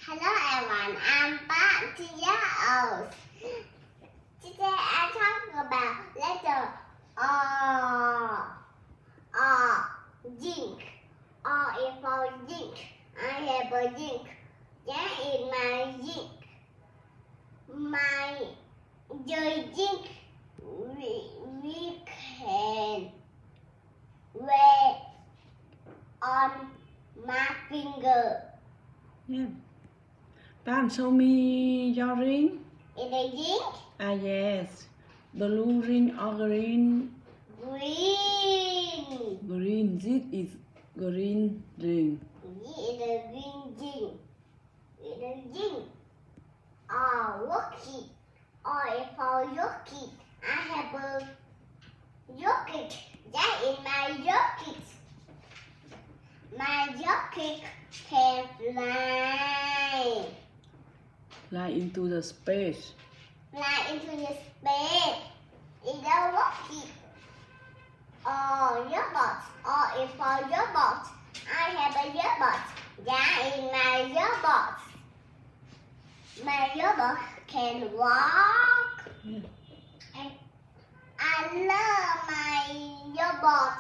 Hello everyone, I'm 5 years old. Today I talk about letter R. Zinc. R is for zinc. I have a zinc. That is my zinc. The zinc we can wear on my finger. Yeah. Pan, show me your ring. Is it zinc? Yes. Blue ring or green? Green. Green. This is green ring. This is a green zinc. It's a zinc. Rocky. R is for rocket. I have a rocket. That is my rocket. My rocket can fly. Fly into the space. Fly into the space. It's a rocket. Robot. R is for robot. I have a robot. That is my robot. My robot can walk. Yeah. And I love my robot.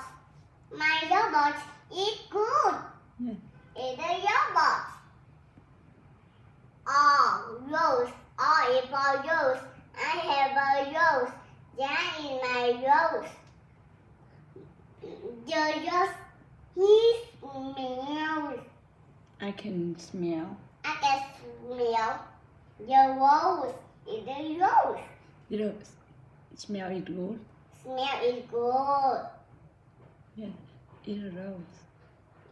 My robot is good. Yeah. It's a robot. Rose. R is for rose. I have a rose. That is my rose. The rose, he smells. I can smell. I can smell the rose. It's a rose. You smell it good? Smell is good. Yeah. It's a rose.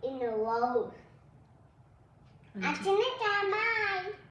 In the rose. And Until next time.